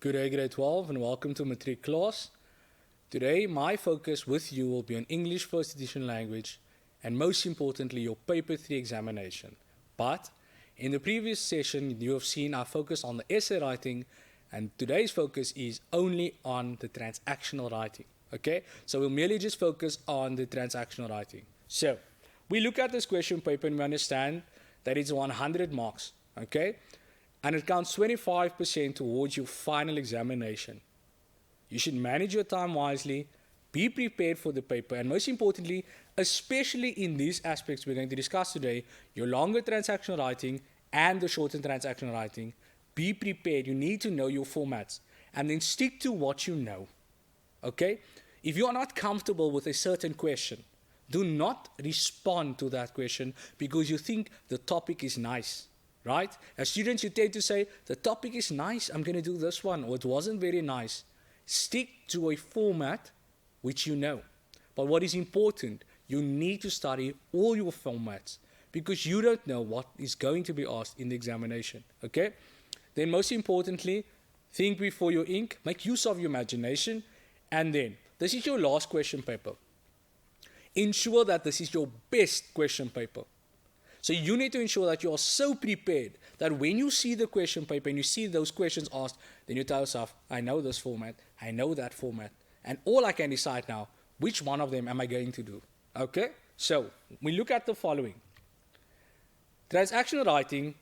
Good day, grade 12, and welcome to Matriekklas. Today, my focus with you will be on English First Edition language and most importantly, your paper 3 examination. But in the previous session, you have seen our focus on the essay writing, and today's focus is only on the transactional writing. Okay, so we'll merely just focus on the transactional writing. So, we look at this question paper and we understand that it's 100 marks. Okay, and it counts 25% towards your final examination. You should manage your time wisely, be prepared for the paper, and most importantly, especially in these aspects we're going to discuss today, your longer transactional writing and the shorter transactional writing, be prepared. You need to know your formats and then stick to what you know. Okay? If you are not comfortable with a certain question, do not respond to that question because you think the topic is nice. Right? As students, you tend to say, the topic is nice, I'm going to do this one, or it wasn't very nice. Stick to a format which you know. But what is important, you need to study all your formats because you don't know what is going to be asked in the examination. Okay? Then most importantly, think before you ink, make use of your imagination, and then, this is your last question paper. Ensure that this is your best question paper. So you need to ensure that you are so prepared that when you see the question paper and you see those questions asked, then you tell yourself, I know this format, I know that format, and all I can decide now, which one of them am I going to do? Okay? So, we look at the following. Transactional writing,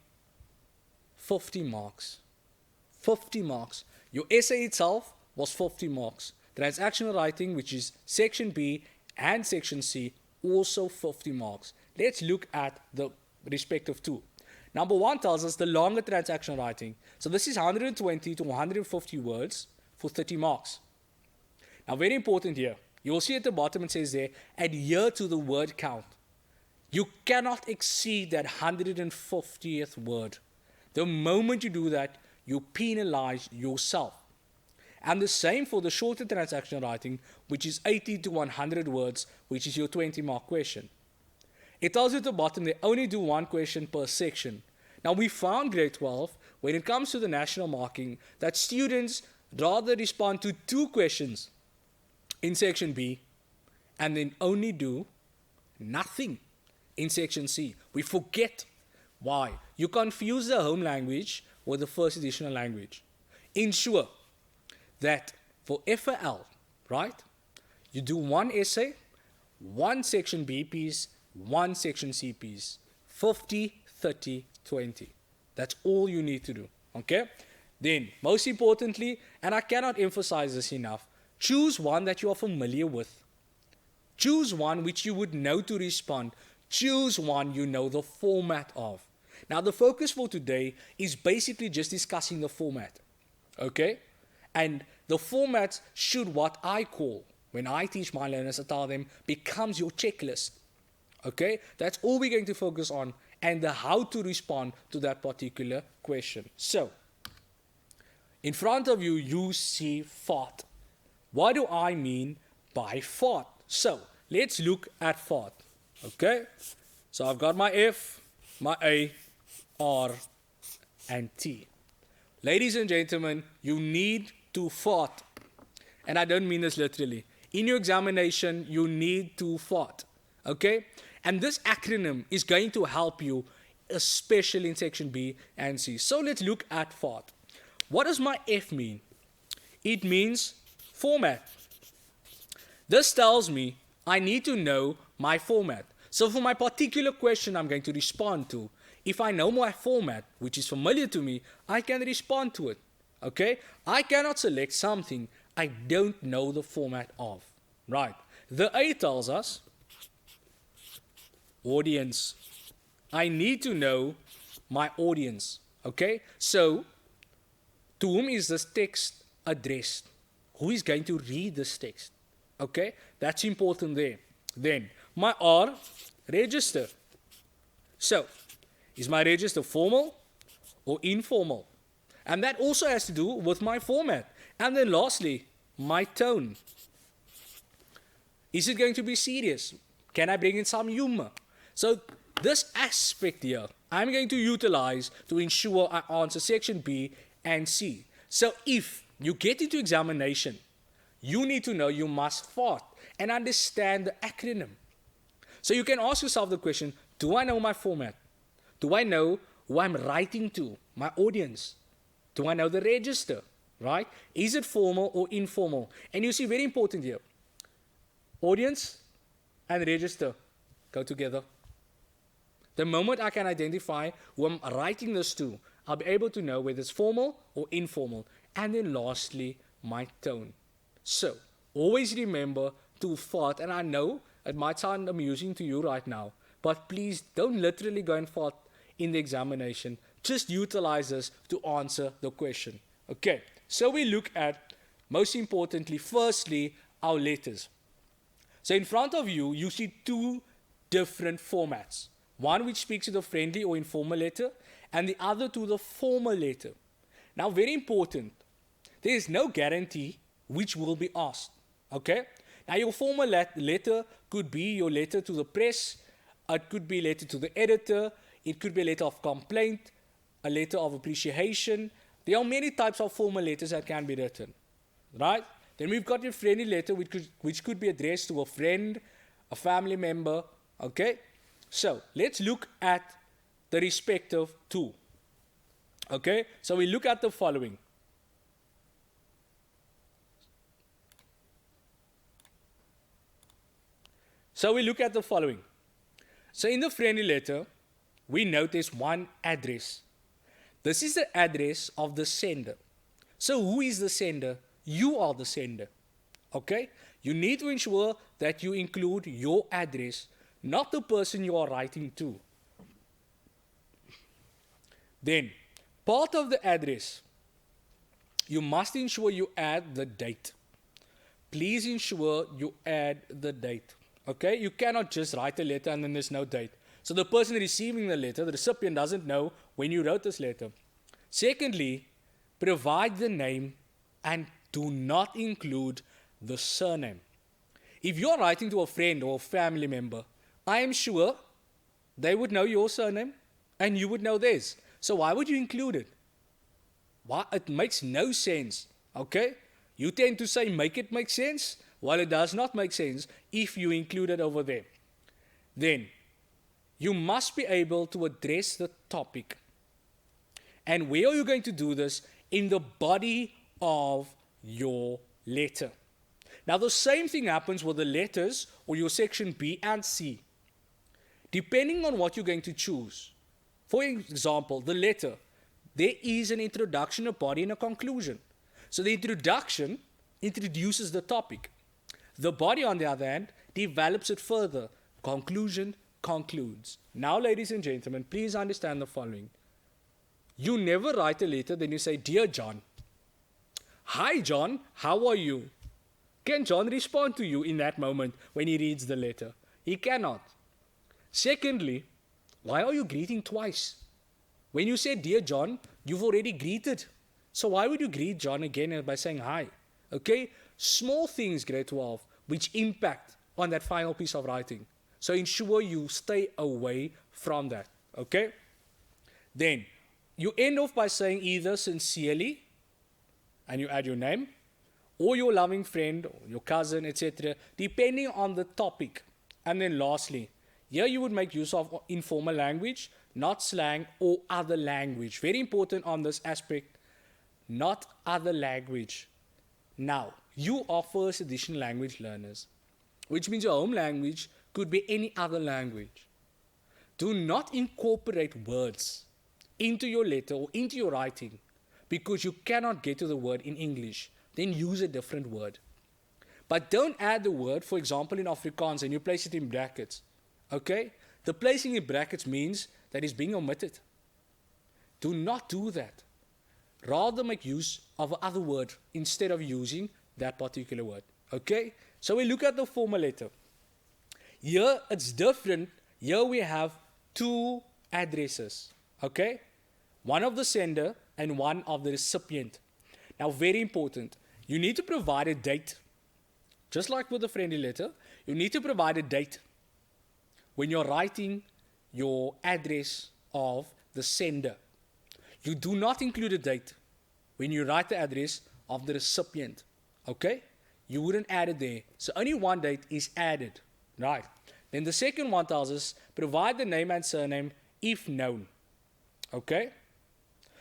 50 marks. 50 marks. Your essay itself was 50 marks. Transactional writing, which is section B and section C, also 50 marks. Let's look at the respective two. Number one tells us the longer transactional writing. So this is 120 to 150 words for 30 marks. Now very important here. You will see at the bottom it says there, adhere to the word count. You cannot exceed that 150th word. The moment you do that, you penalize yourself. And the same for the shorter transactional writing, which is 80 to 100 words, which is your 20-mark question. It tells you at the bottom they only do one question per section. Now we found grade 12, when it comes to the national marking, that students rather respond to 2 questions in section B and then only do nothing in section C. We forget. Why? You confuse the home language with the first additional language. Ensure that for FAL, right, you do one essay, one section B piece, one section C piece, 50, 30, 20. That's all you need to do, okay? Then, most importantly, and I cannot emphasize this enough, choose one that you are familiar with. Choose one which you would know to respond. Choose one you know the format of. Now, the focus for today is basically just discussing the format, okay? And the format should, what I call, when I teach my learners, I tell them, becomes your checklist. Okay, that's all we're going to focus on, and the how to respond to that particular question. So, in front of you, you see FAD. What do I mean by FAD? So, let's look at FAD. Okay, so I've got my F, my A, R, and T. Ladies and gentlemen, you need to FAD. And I don't mean this literally. In your examination, you need to FAD. Okay? And this acronym is going to help you, especially in section B and C. So let's look at FAD. What does my F mean? It means format. This tells me I need to know my format. So for my particular question I'm going to respond to, if I know my format, which is familiar to me, I can respond to it. Okay? I cannot select something I don't know the format of. Right. The A tells us audience. I need to know my audience. Okay? So, to whom is this text addressed? Who is going to read this text? Okay? That's important there. Then, my R, register. So, is my register formal or informal? And that also has to do with my format. And then lastly, my tone. Is it going to be serious? Can I bring in some humor? So this aspect here, I'm going to utilize to ensure I answer section B and C. So if you get into examination, you need to know you must FAD and understand the acronym. So you can ask yourself the question, do I know my format? Do I know who I'm writing to, my audience? Do I know the register, right? Is it formal or informal? And you see, very important here, audience and register go together. The moment I can identify who I'm writing this to, I'll be able to know whether it's formal or informal. And then lastly, my tone. So, always remember to FAD, and I know it might sound amusing to you right now, but please don't literally go and FAD in the examination. Just utilize this to answer the question. Okay, so we look at, most importantly, firstly, our letters. So in front of you, you see two different formats. One which speaks to the friendly or informal letter, and the other to the formal letter. Now, very important, there is no guarantee which will be asked. Okay? Now, your formal letter could be your letter to the press, it could be a letter to the editor, it could be a letter of complaint, a letter of appreciation. There are many types of formal letters that can be written. Right? Then we've got your friendly letter, which could be addressed to a friend, a family member. Okay? So, let's look at the respective two. Okay? So, we look at the following. So, in the friendly letter, we note there's one address. This is the address of the sender. So, who is the sender? You are the sender. Okay? You need to ensure that you include your address, not the person you are writing to. Then, part of the address, you must ensure you add the date. Please ensure you add the date. Okay? You cannot just write a letter and then there's no date. So the person receiving the letter, the recipient, doesn't know when you wrote this letter. Secondly, provide the name and do not include the surname. If you're writing to a friend or a family member, I am sure they would know your surname and you would know theirs. So why would you include it? Why? It makes no sense. Okay? You tend to say make it make sense. Well, it does not make sense if you include it over there. Then, you must be able to address the topic. And where are you going to do this? In the body of your letter. Now, the same thing happens with the letters or your section B and C. Depending on what you're going to choose. For example, the letter, there is an introduction, a body, and a conclusion. So the introduction introduces the topic. The body, on the other hand, develops it further. Conclusion concludes. Now, ladies and gentlemen, please understand the following. You never write a letter, then you say, Dear John. Hi, John, how are you? Can John respond to you in that moment when he reads the letter? He cannot. Secondly, why are you greeting twice? When you say, Dear John, you've already greeted. So why would you greet John again by saying hi? Okay? Small things, grade 12, which impact on that final piece of writing. So ensure you stay away from that. Okay? Then, you end off by saying either sincerely, and you add your name, or your loving friend, or your cousin, etc., depending on the topic. And then lastly, here you would make use of informal language, not slang or other language. Very important on this aspect, not other language. Now, you are first edition language learners, which means your home language could be any other language. Do not incorporate words into your letter or into your writing because you cannot get to the word in English. Then use a different word. But don't add the word, for example, in Afrikaans and you place it in brackets. Okay? The placing in brackets means that it's being omitted. Do not do that. Rather make use of another word instead of using that particular word. Okay? So we look at the formal letter. Here it's different. Here we have two addresses. Okay? One of the sender and one of the recipient. Now, very important. You need to provide a date. Just like with the friendly letter, you need to provide a date when you're writing your address of the sender. You do not include a date when you write the address of the recipient. Okay? You wouldn't add it there. So only one date is added. Right. Then the second one tells us, provide the name and surname if known. Okay?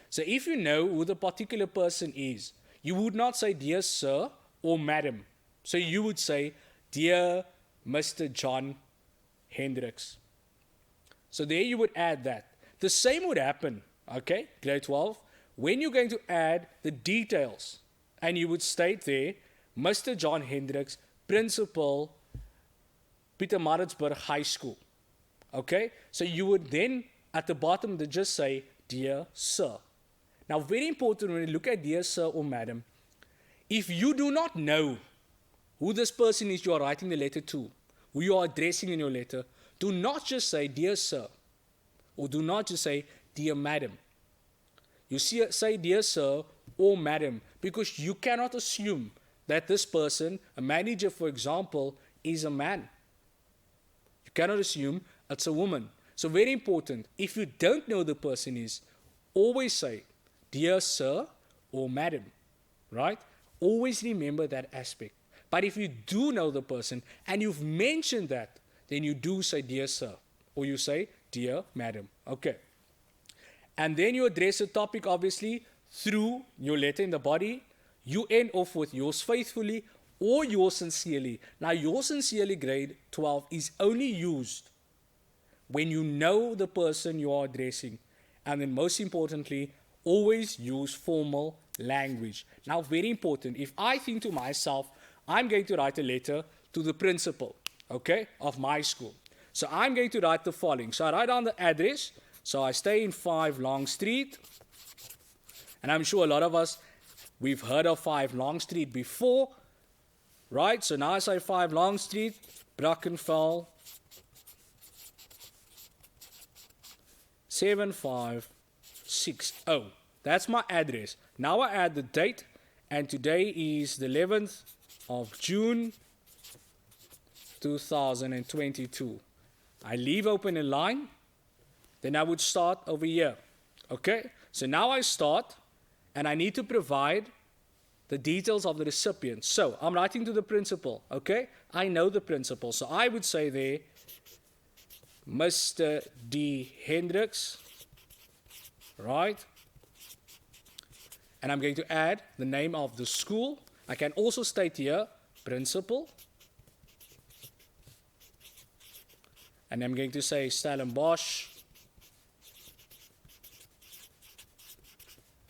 So if you know who the particular person is, you would not say dear sir or madam. So you would say dear Mr. John Hendricks. So there you would add that. The same would happen, okay, grade 12, when you're going to add the details. And you would state there, Mr. John Hendricks, principal, Pietermaritzburg High School. Okay, so you would then at the bottom just say dear sir. Now very important when you look at dear sir or madam, if you do not know who this person is you are writing the letter to, who you are addressing in your letter, do not just say dear sir or do not just say dear madam. You say dear sir or madam because you cannot assume that this person, a manager for example, is a man. You cannot assume it's a woman. So very important, if you don't know the person is, always say dear sir or madam, right? Always remember that aspect. But if you do know the person and you've mentioned that, then you do say dear sir or you say dear madam. Okay. And then you address the topic obviously through your letter in the body. You end off with yours faithfully or yours sincerely. Now yours sincerely grade 12 is only used when you know the person you are addressing. And then most importantly, always use formal language. Now very important, if I think to myself, I'm going to write a letter to the principal, okay, of my school. So I'm going to write the following. So I write down the address. So I stay in 5 Long Street. And I'm sure a lot of us, we've heard of 5 Long Street before, right? So now I say 5 Long Street, Brackenfell, 7560. That's my address. Now I add the date, and today is the 11th of June 2022. I leave open a line, then I would start over here. Okay, so now I start, and I need to provide the details of the recipient. So I'm writing to the principal. Okay, I know the principal, so I would say there, Mr. D. Hendricks, right? And I'm going to add the name of the school. I can also state here, principal. And I'm going to say Stellenbosch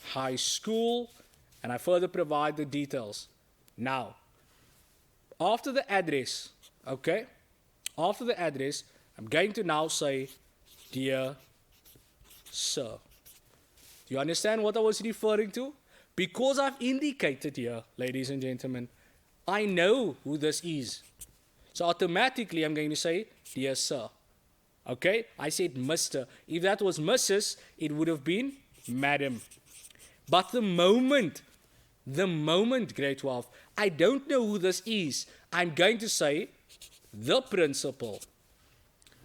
High School. And I further provide the details. Now, after the address, okay? After the address, I'm going to now say, dear sir. Do you understand what I was referring to? Because I've indicated here, ladies and gentlemen, I know who this is. So automatically I'm going to say, dear sir. Okay? I said Mr. If that was Mrs., it would have been madam. But the moment, grade 12, I don't know who this is, I'm going to say, the principal.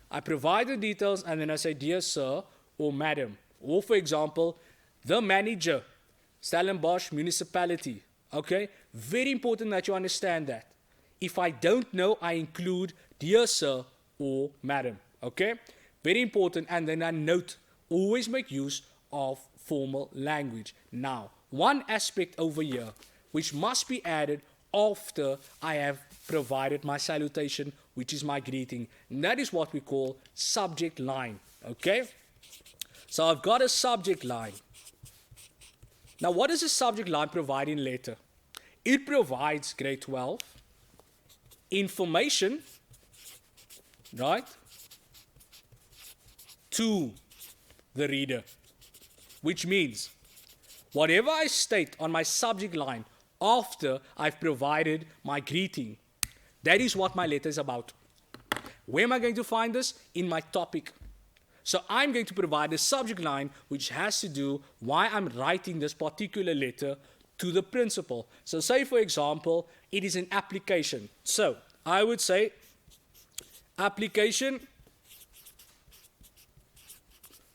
I provide the details and then I say, dear sir or madam. Or for example, the manager, Stellenbosch Municipality. Okay? Very important that you understand that. If I don't know, I include dear sir or madam. Okay? Very important. And then I note, always make use of formal language. Now, one aspect over here, which must be added after I have provided my salutation, which is my greeting. And that is what we call subject line. Okay? So I've got a subject line. Now, what does a subject line provide in letter? It provides, grade 12, information, right, to the reader. Which means, whatever I state on my subject line after I've provided my greeting, that is what my letter is about. Where am I going to find this? In my topic. So I'm going to provide a subject line which has to do why I'm writing this particular letter to the principal. So say for example, it is an application. So I would say application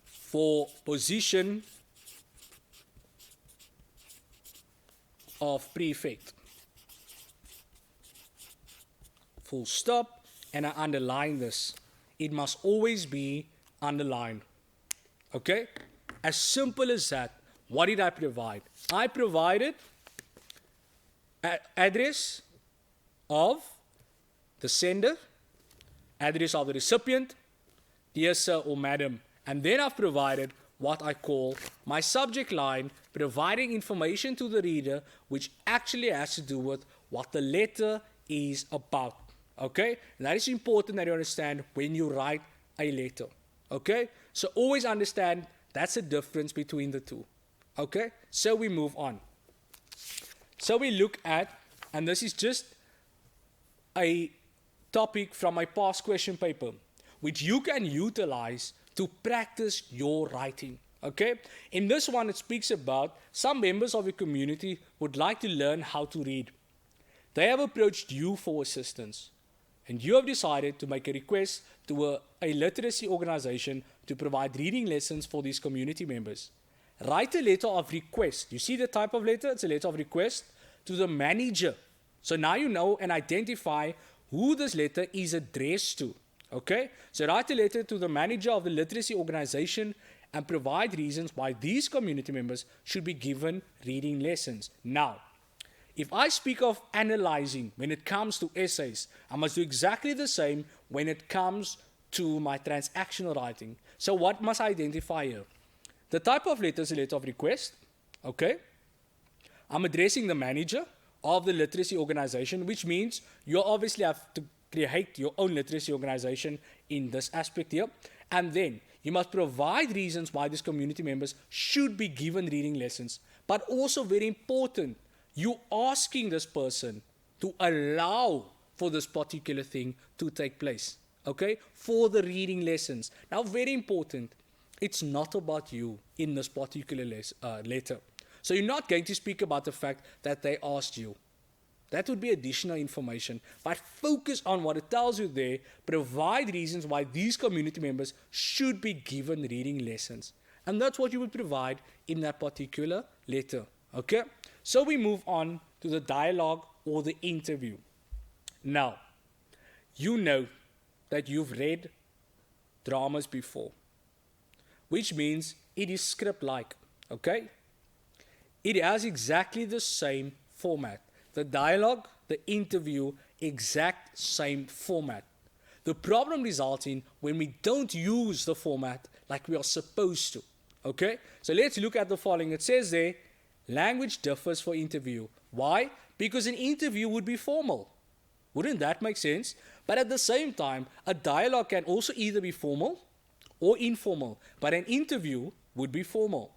for position of prefect. Full stop, and I underline this. It must always be underlined. Okay? As simple as that. What did I provide? I provided address of the sender, address of the recipient, dear sir or madam, and then I've provided what I call my subject line, providing information to the reader which actually has to do with what the letter is about. Okay? And that is important that you understand when you write a letter. Okay? So always understand that's the difference between the two. Okay? So we move on. So we look at, and this is just a topic from my past question paper, which you can utilize to practice your writing. Okay? In this one, it speaks about some members of your community would like to learn how to read. They have approached you for assistance, and you have decided to make a request to a literacy organization to provide reading lessons for these community members. Write a letter of request. You see the type of letter? It's a letter of request to the manager. So now you know and identify who this letter is addressed to. Okay? So write a letter to the manager of the literacy organization and provide reasons why these community members should be given reading lessons. Now, if I speak of analyzing when it comes to essays, I must do exactly the same when it comes to my transactional writing. So what must I identify here? The type of letter is a letter of request. Okay? I'm addressing the manager of the literacy organization, which means you obviously have to create your own literacy organization in this aspect here. And then you must provide reasons why these community members should be given reading lessons. But also very important, you asking this person to allow for this particular thing to take place. Okay? For the reading lessons. Now, very important, it's not about you in this particular letter. So you're not going to speak about the fact that they asked you. That would be additional information. But focus on what it tells you there. Provide reasons why these community members should be given reading lessons. And that's what you would provide in that particular letter. Okay? So we move on to the dialogue or the interview. Now, you know that you've read dramas before, which means it is script-like. Okay? It has exactly the same format. The dialogue, the interview, exact same format. The problem results in when we don't use the format like we are supposed to. Okay? So let's look at the following. It says there, language differs for interview. Why? Because an interview would be formal. Wouldn't that make sense? But at the same time, a dialogue can also either be formal or informal. But an interview would be formal.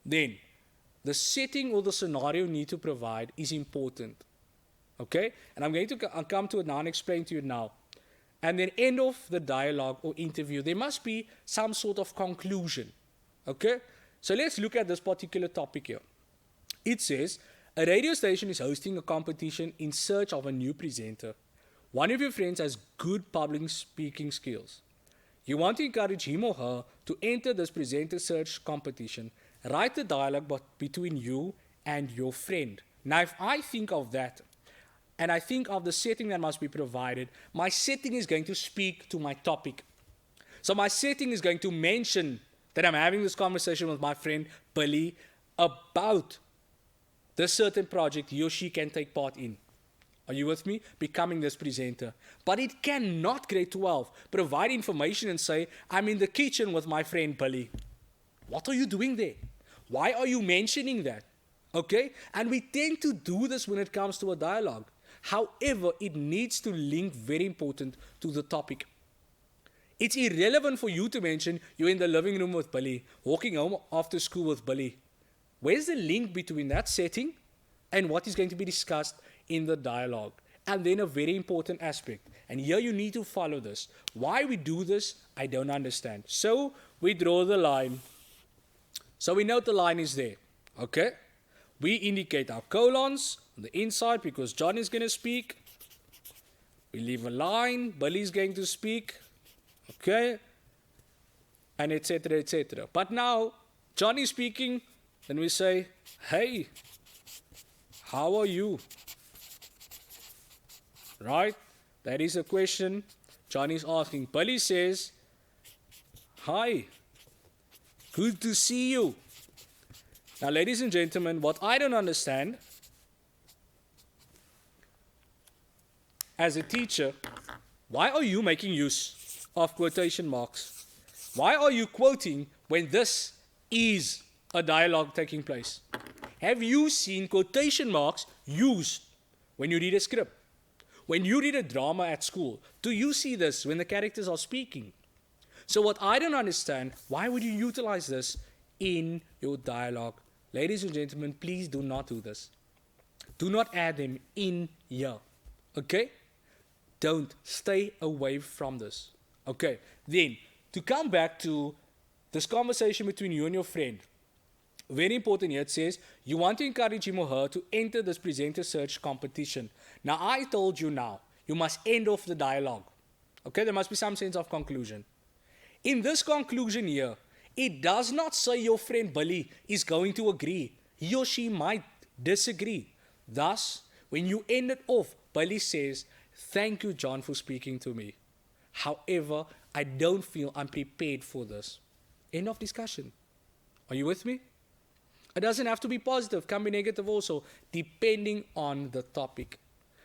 Then, the setting or the scenario you need to provide is important. Okay? And I'm going to come to it now and explain to you now. And then end of the dialogue or interview, there must be some sort of conclusion. Okay? So let's look at this particular topic here. It says, a radio station is hosting a competition in search of a new presenter. One of your friends has good public speaking skills. You want to encourage him or her to enter this presenter search competition. Write the dialogue between you and your friend. Now, if I think of that, and I think of the setting that must be provided, my setting is going to speak to my topic. So my setting is going to mention that I'm having this conversation with my friend Billy about this certain project he or she can take part in. Are you with me? Becoming this presenter. But it cannot, grade 12, provide information and say, I'm in the kitchen with my friend Billy. What are you doing there? Why are you mentioning that? Okay? And we tend to do this when it comes to a dialogue. However, it needs to link, very important, to the topic. It's irrelevant for you to mention you're in the living room with Billy, walking home after school with Billy. Where's the link between that setting and what is going to be discussed in the dialogue? And then a very important aspect. And here you need to follow this. Why we do this, I don't understand. So we draw the line. So we note the line is there. Okay? We indicate our colons on the inside because John is going to speak. We leave a line. Billy is going to speak. Okay? And etc., etc. But now, John is speaking. Then we say, hey, How are you? Right? That is a question John is asking. Billy says, hi, good to see you. Now, ladies and gentlemen, what I don't understand as a teacher, why are you making use of quotation marks? Why are you quoting when this is a dialogue taking place? Have you seen quotation marks used when you read a script? When you read a drama at school, do you see this when the characters are speaking? So what I don't understand, why would you utilize this in your dialogue? Ladies and gentlemen, please do not do this. Do not add them in here. Okay? Don't. Stay away from this. Okay. Then, to come back to this conversation between you and your friend, very important here, it says, you want to encourage him or her to enter this presenter search competition. Now, I told you now, you must end off the dialogue. Okay, there must be some sense of conclusion. In this conclusion here, it does not say your friend Billy is going to agree. He or she might disagree. Thus, when you end it off, Billy says, thank you, John, for speaking to me. However, I don't feel I'm prepared for this. End of discussion. Are you with me? It doesn't have to be positive, can be negative also, depending on the topic.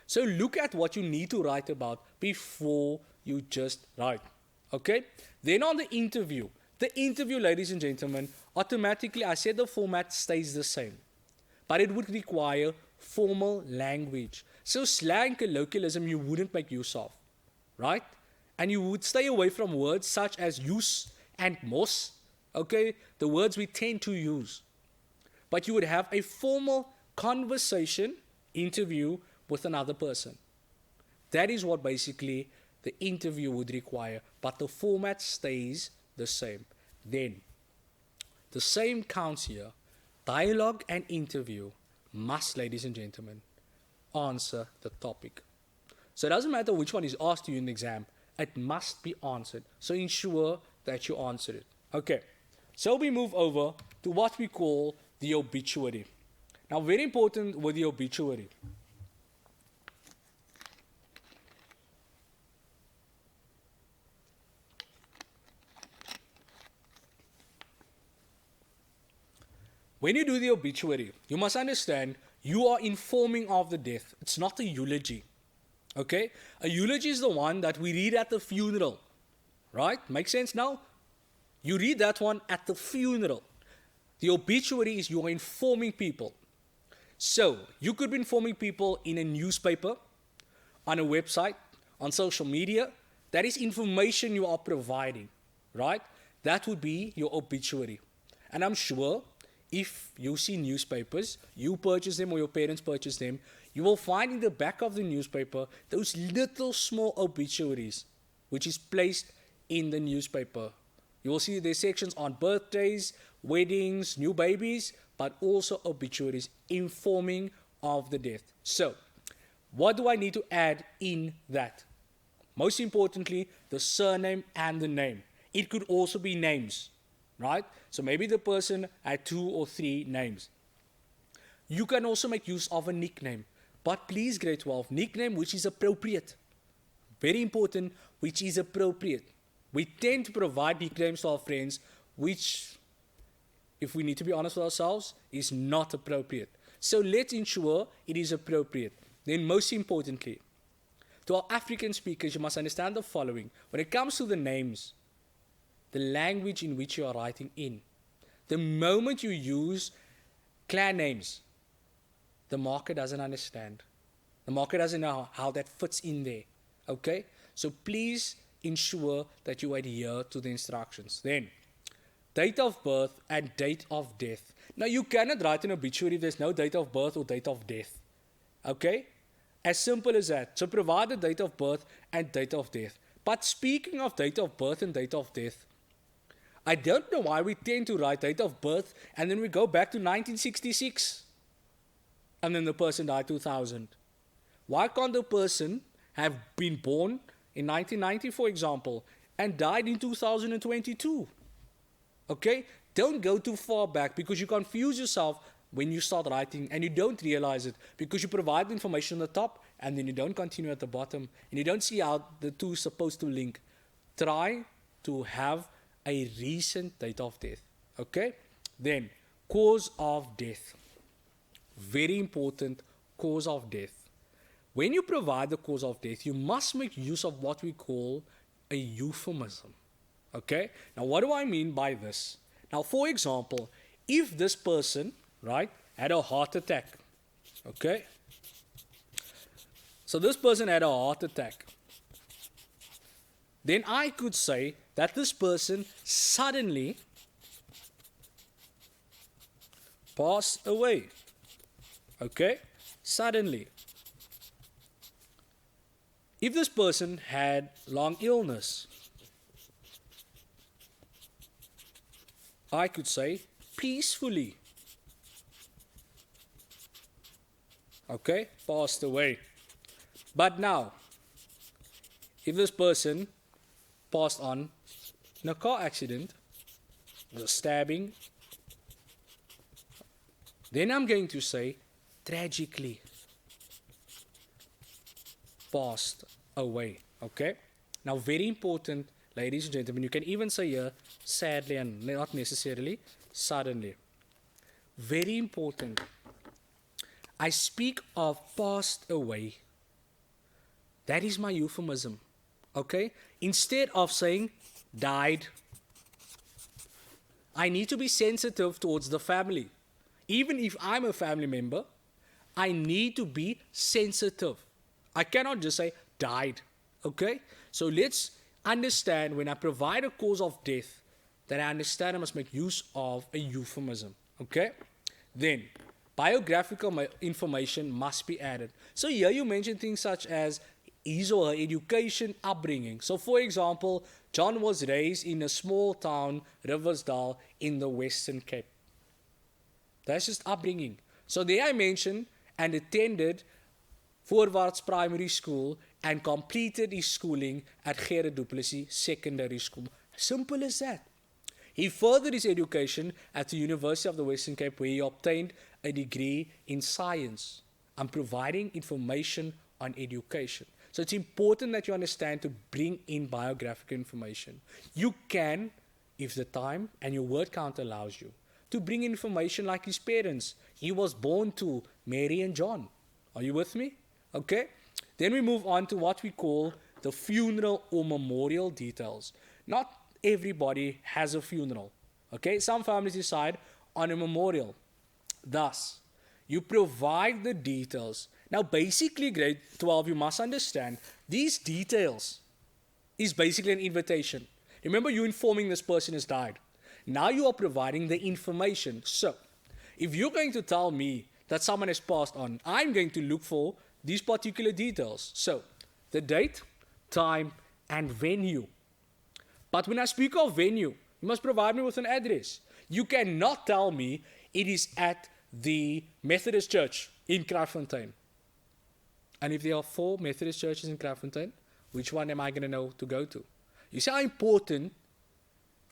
So look at what you need to write about before you just write. Okay? Then on the interview, ladies and gentlemen, automatically, I said the format stays the same. But it would require formal language. So slang, colloquialism, you wouldn't make use of. Right? And you would stay away from words such as use and mos. Okay? The words we tend to use. But you would have a formal conversation, interview with another person. That is what basically the interview would require. But the format stays the same. Then, the same counts here. Dialogue and interview must, ladies and gentlemen, answer the topic. So it doesn't matter which one is asked to you in the exam. It must be answered. So ensure that you answer it. Okay. So we move over to what we call the obituary. Now, very important with the obituary. When you do the obituary, you must understand you are informing of the death. It's not a eulogy. Okay? A eulogy is the one that we read at the funeral. Right? Make sense now? You read that one at the funeral. The obituary is you are informing people. So, you could be informing people in a newspaper, on a website, on social media. That is information you are providing, right? That would be your obituary. And I'm sure if you see newspapers, you purchase them or your parents purchase them, you will find in the back of the newspaper those little small obituaries, which is placed in the newspaper. You will see there's sections on birthdays, weddings, new babies, but also obituaries informing of the death. So, what do I need to add in that? Most importantly, the surname and the name. It could also be names, right? So maybe the person had 2 or 3 names. You can also make use of a nickname. But please, grade 12, nickname which is appropriate. Very important, which is appropriate. We tend to provide nicknames to our friends, which, if we need to be honest with ourselves, is not appropriate. So let's ensure it is appropriate. Then most importantly, to our African speakers, you must understand the following. When it comes to the names, the language in which you are writing in, the moment you use clan names, the marker doesn't understand. The marker doesn't know how that fits in there. Okay? So please ensure that you adhere to the instructions. Then, date of birth and date of death. Now, you cannot write an obituary if there's no date of birth or date of death. Okay? As simple as that. So provide the date of birth and date of death. But speaking of date of birth and date of death, I don't know why we tend to write date of birth and then we go back to 1966 and then the person died 2000. Why can't the person have been born in 1990, for example, and died in 2022? Okay? Don't go too far back because you confuse yourself when you start writing and you don't realize it because you provide the information on the top and then you don't continue at the bottom and you don't see how the two are supposed to link. Try to have a recent date of death. Okay? Then, cause of death. Very important, cause of death. When you provide the cause of death, you must make use of what we call a euphemism. Okay? Now, what do I mean by this? Now, for example, if this person, right, had a heart attack, okay? So this person had a heart attack. Then I could say that this person suddenly passed away. Okay? Suddenly. If this person had long illness, I could say peacefully. Okay? Passed away. But now, if this person passed on in a car accident, a stabbing, then I'm going to say tragically passed away. Okay? Now, very important, ladies and gentlemen, you can even say here sadly and not necessarily suddenly. Very important. I speak of passed away. That is my euphemism. Okay? Instead of saying died, I need to be sensitive towards the family. Even if I'm a family member, I need to be sensitive. I cannot just say died. Okay? So let's understand when I provide a cause of death, that I understand I must make use of a euphemism. Okay? Then, biographical information must be added. So here you mention things such as his or her education, upbringing. So for example, John was raised in a small town, Riversdale, in the Western Cape. That's just upbringing. So there I mentioned and attended Voorwaarts Primary School and completed his schooling at Gerard du Plessis Secondary School. Simple as that. He furthered his education at the University of the Western Cape, where he obtained a degree in science. I'm providing information on education. So it's important that you understand to bring in biographical information. You can, if the time and your word count allows you, to bring information like his parents. He was born to Mary and John. Are you with me? Okay. Then we move on to what we call the funeral or memorial details. Not everybody has a funeral. Okay. Some families decide on a memorial. Thus, you provide the details. Now, basically, grade 12, you must understand, these details is basically an invitation. Remember, you informing this person has died. Now you are providing the information. So, if you're going to tell me that someone has passed on, I'm going to look for these particular details. So, the date, time, and venue. But when I speak of venue, you must provide me with an address. You cannot tell me it is at the Methodist Church in Kraaifontein. And if there are 4 Methodist churches in Kraaifontein, which one am I going to know to go to? You see how important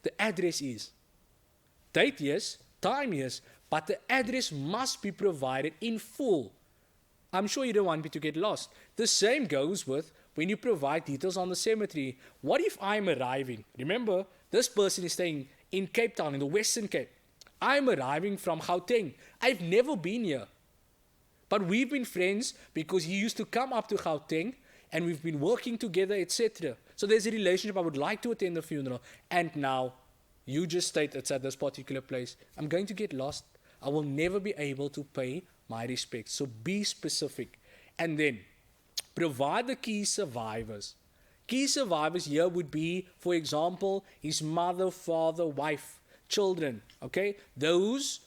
the address is. Date, yes. Time, yes. But the address must be provided in full. I'm sure you don't want me to get lost. The same goes with when you provide details on the cemetery. What if I'm arriving? Remember, this person is staying in Cape Town, in the Western Cape. I'm arriving from Gauteng. I've never been here. But we've been friends because he used to come up to Gauteng and we've been working together, etc. So there's a relationship. I would like to attend the funeral. And now, you just state it's at this particular place. I'm going to get lost. I will never be able to pay my respects. So be specific. And then, provide the key survivors. Key survivors here would be, for example, his mother, father, wife, children. Okay? Those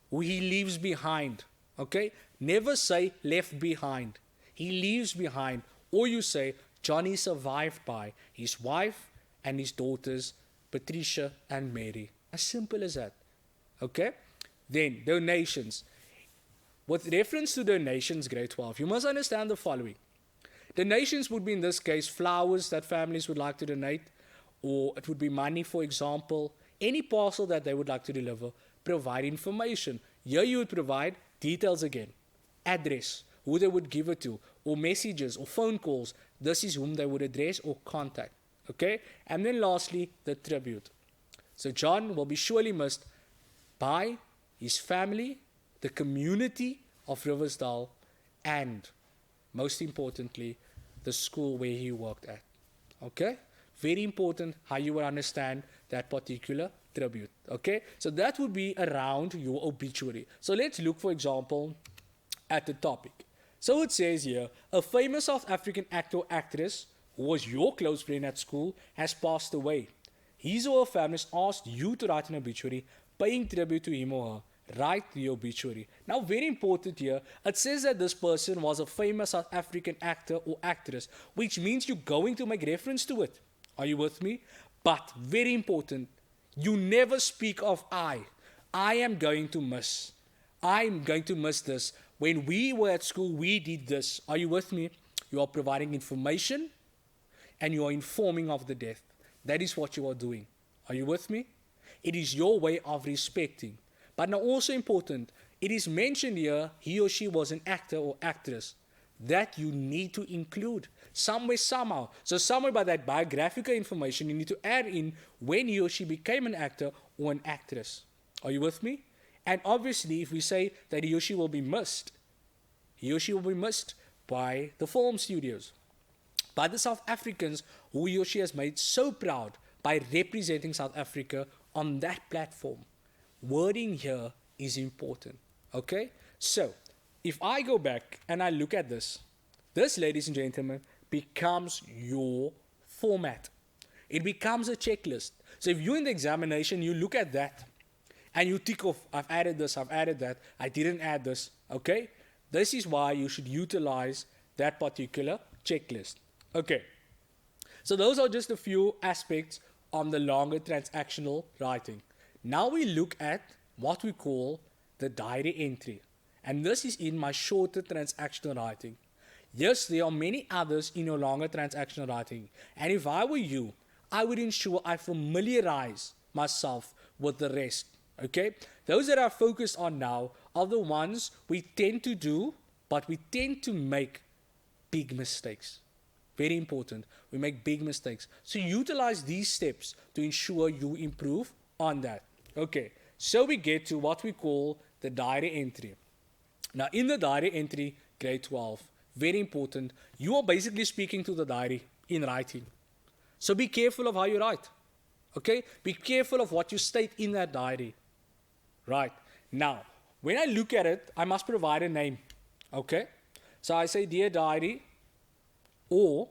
who he leaves behind. Okay? Never say left behind. He leaves behind. Or you say, Johnny survived by his wife and his daughters, Patricia and Mary. As simple as that. Okay? Then, donations. With reference to donations, grade 12, you must understand the following. Donations would be, in this case, flowers that families would like to donate, or it would be money, for example, any parcel that they would like to deliver. Provide information. Here you would provide details again. Address, who they would give it to, or messages or phone calls. This is whom they would address or contact. Okay? And then lastly, the tribute. So John will be surely missed by his family, the community of Riversdale, and most importantly, the school where he worked at. Okay? Very important how you will understand that particular tribute. Okay? So that would be around your obituary. So let's look, for example, at the topic. So it says here, a famous South African actor or actress who was your close friend at school has passed away. His or her family has asked you to write an obituary, paying tribute to him or her. Write the obituary. Now, very important here, it says that this person was a famous South African actor or actress, which means you're going to make reference to it. Are you with me? But, very important, you never speak of I. I am going to miss. I'm going to miss this. When we were at school, we did this. Are you with me? You are providing information and you are informing of the death. That is what you are doing. Are you with me? It is your way of respecting. But now also important, it is mentioned here, he or she was an actor or actress. That you need to include somewhere, somehow. So somewhere by that biographical information, you need to add in when he or she became an actor or an actress. Are you with me? And obviously, if we say that he or she will be missed by the film studios, by the South Africans who he or she has made so proud by representing South Africa on that platform. Wording here is important. Okay? So, if I go back and I look at this, ladies and gentlemen, becomes your format. It becomes a checklist. So if you're in the examination, you look at that and you tick off, I've added this, I've added that, I didn't add this. Okay? This is why you should utilize that particular checklist. Okay. So those are just a few aspects on the longer transactional writing. Now we look at what we call the diary entry. And this is in my shorter transactional writing. Yes, there are many others in your longer transactional writing. And if I were you, I would ensure I familiarize myself with the rest. Okay? Those that are focused on now are the ones we tend to do, but we tend to make big mistakes. Very important. We make big mistakes. So utilize these steps to ensure you improve on that. Okay, so we get to what we call the diary entry. Now, in the diary entry, grade 12, very important, you are basically speaking to the diary in writing. So be careful of how you write. Okay, be careful of what you state in that diary. Right, now, when I look at it, I must provide a name. Okay, so I say, dear diary, or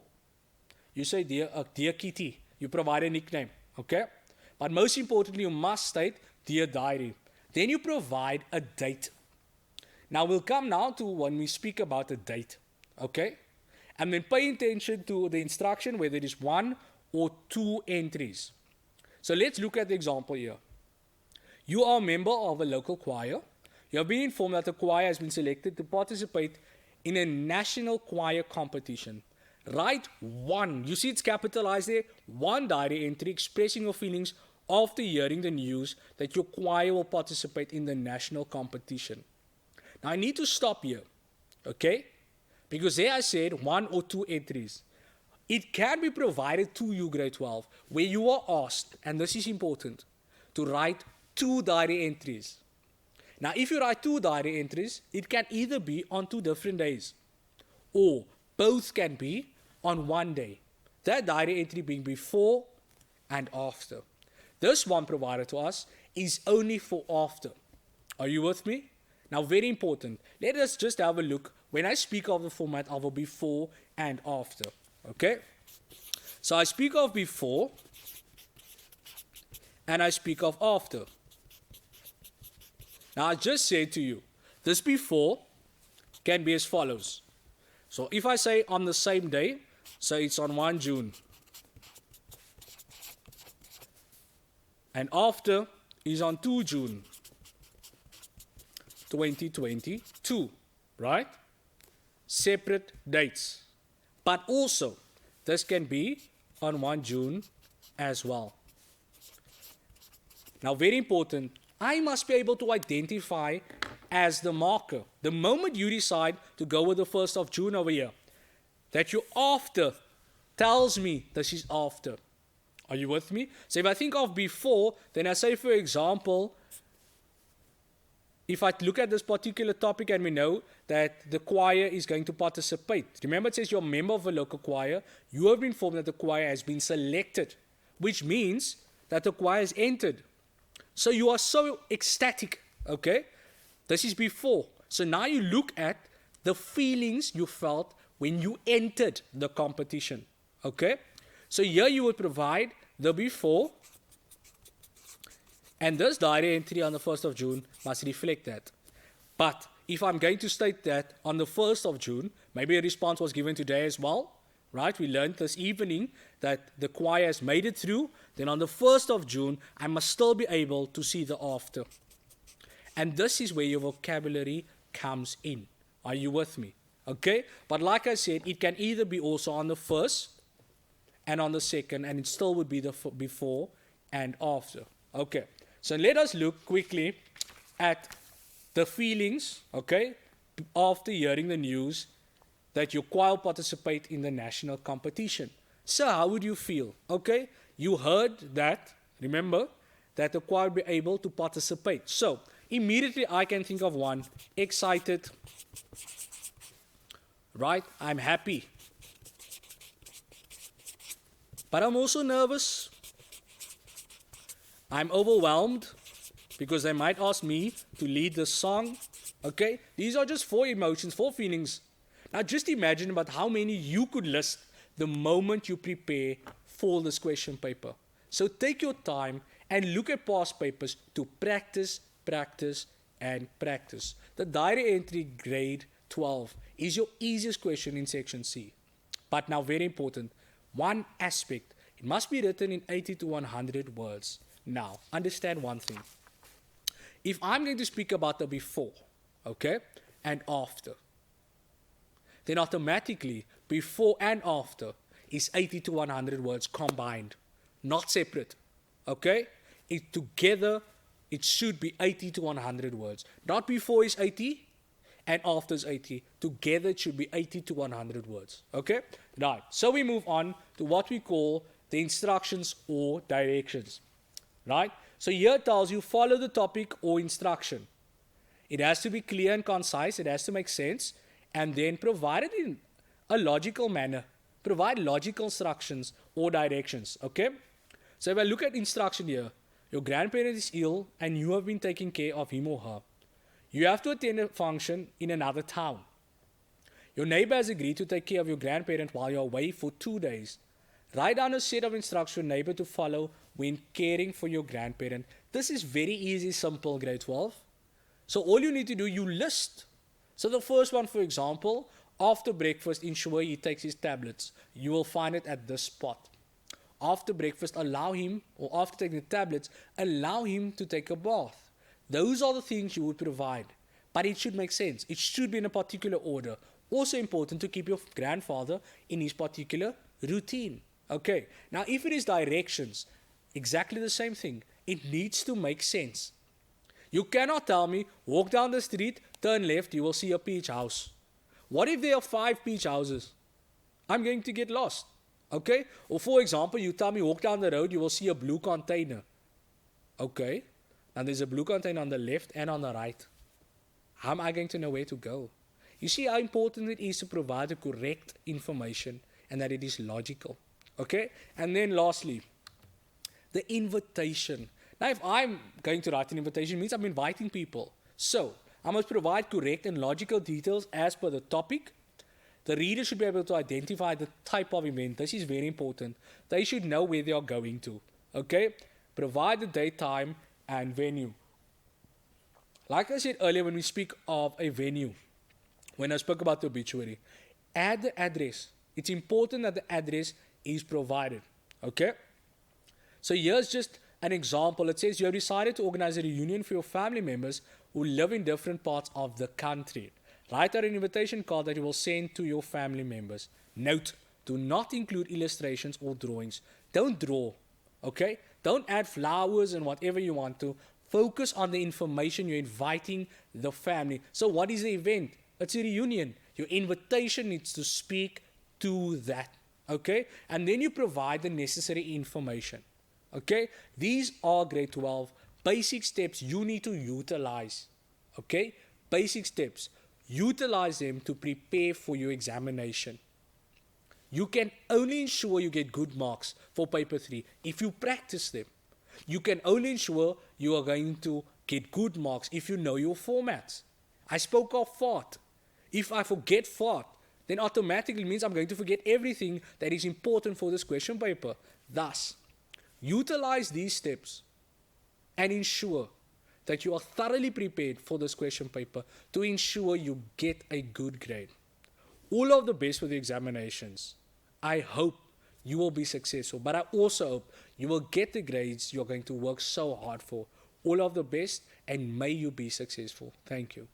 you say, dear Kitty, you provide a nickname. Okay. But most importantly, you must state, dear diary. Then you provide a date. Now, we'll come now to when we speak about a date. Okay? And then pay attention to the instruction, whether it is 1 or 2 entries. So let's look at the example here. You are a member of a local choir. You have been informed that the choir has been selected to participate in a national choir competition. Write 1. You see it's capitalized there. 1 diary entry expressing your feelings after hearing the news that your choir will participate in the national competition. Now, I need to stop here, okay? Because there I said 1 or 2 entries. It can be provided to you, grade 12, where you are asked, and this is important, to write 2 diary entries. Now, if you write 2 diary entries, it can either be on 2 different days, or both can be on 1 day. That diary entry being before and after. This one provided to us is only for after. Are you with me? Now, very important. Let us just have a look. When I speak of the format of a before and after. Okay? So I speak of before and I speak of after. Now, I just said to you, this before can be as follows. So if I say on the same day, so it's on 1 June. And after is on 2 June 2022, right? Separate dates. But also, this can be on 1 June as well. Now, very important, I must be able to identify as the marker. The moment you decide to go with the 1st of June over here, that you're after tells me this is after. Are you with me? So if I think of before, then I say, for example, if I look at this particular topic and we know that the choir is going to participate. Remember, it says you're a member of a local choir. You have been informed that the choir has been selected, which means that the choir has entered. So you are so ecstatic, okay? This is before. So now you look at the feelings you felt when you entered the competition, okay? So here you would provide the before, and this diary entry on the 1st of June must reflect that. But if I'm going to state that on the 1st of June, maybe a response was given today as well, right? We learned this evening that the choir has made it through. Then on the 1st of June, I must still be able to see the after. And this is where your vocabulary comes in. Are you with me? Okay? But like I said, it can either be also on the 1st and on the 2nd, and it still would be the before and after. Okay. So let us look quickly at the feelings, okay, after hearing the news that your choir participate in the national competition. So how would you feel? Okay, you heard that, remember, that the choir will be able to participate. So immediately I can think of one, excited, right? I'm happy. But I'm also nervous. I'm overwhelmed because they might ask me to lead the song. Okay, these are just 4 emotions, 4 feelings. Now just imagine about how many you could list the moment you prepare for this question paper. So take your time and look at past papers to practice, practice, and practice. The diary entry grade 12 is your easiest question in section C. But now very important, one aspect, it must be written in 80 to 100 words. Now, understand one thing. If I'm going to speak about the before, okay, and after, then automatically before and after is 80 to 100 words combined, not separate, okay? Together, it should be 80 to 100 words. Not before is 80 and after is 80. Together, it should be 80 to 100 words, okay? Right, so we move on to what we call the instructions or directions. Right? So here it tells you follow the topic or instruction. It has to be clear and concise. It has to make sense. And then provide it in a logical manner. Provide logical instructions or directions. Okay? So if I look at instruction here, your grandparent is ill and you have been taking care of him or her. You have to attend a function in another town. Your neighbor has agreed to take care of your grandparent while you're away for 2 days. Write down a set of instructions for your neighbor to follow when caring for your grandparent. This is very easy, simple, grade 12. So all you need to do, you list. So the first one, for example, after breakfast, ensure he takes his tablets. You will find it at this spot. After breakfast, allow him, or after taking the tablets, allow him to take a bath. Those are the things you would provide. But it should make sense. It should be in a particular order. Also important to keep your grandfather in his particular routine. Okay, now if it is directions, exactly the same thing. It needs to make sense. You cannot tell me, walk down the street, turn left, you will see a peach house. What if there are 5 peach houses? I'm going to get lost. Okay? Or for example, you tell me, walk down the road, you will see a blue container. Okay? Now there's a blue container on the left and on the right. How am I going to know where to go? You see how important it is to provide the correct information and that it is logical. Okay? And then lastly, the invitation. Now, if I'm going to write an invitation, it means I'm inviting people. So, I must provide correct and logical details as per the topic. The reader should be able to identify the type of event. This is very important. They should know where they are going to. Okay? Provide the date, time, and venue. Like I said earlier when we speak of a venue, when I spoke about the obituary, add the address. It's important that the address is provided. Okay? So here's just an example. It says you have decided to organize a reunion for your family members who live in different parts of the country. Write out an invitation card that you will send to your family members. Note, do not include illustrations or drawings. Don't draw. Okay? Don't add flowers and whatever you want to. Focus on the information. You're inviting the family. So what is the event? It's a reunion. Your invitation needs to speak to that. Okay? And then you provide the necessary information. Okay? These are grade 12 basic steps you need to utilize. Okay? Basic steps. Utilize them to prepare for your examination. You can only ensure you get good marks for paper 3 if you practice them. You can only ensure you are going to get good marks if you know your formats. I spoke of FAD. If I forget FAD, then automatically means I'm going to forget everything that is important for this question paper. Thus, utilize these steps and ensure that you are thoroughly prepared for this question paper to ensure you get a good grade. All of the best with the examinations. I hope you will be successful, but I also hope you will get the grades you're going to work so hard for. All of the best, and may you be successful. Thank you.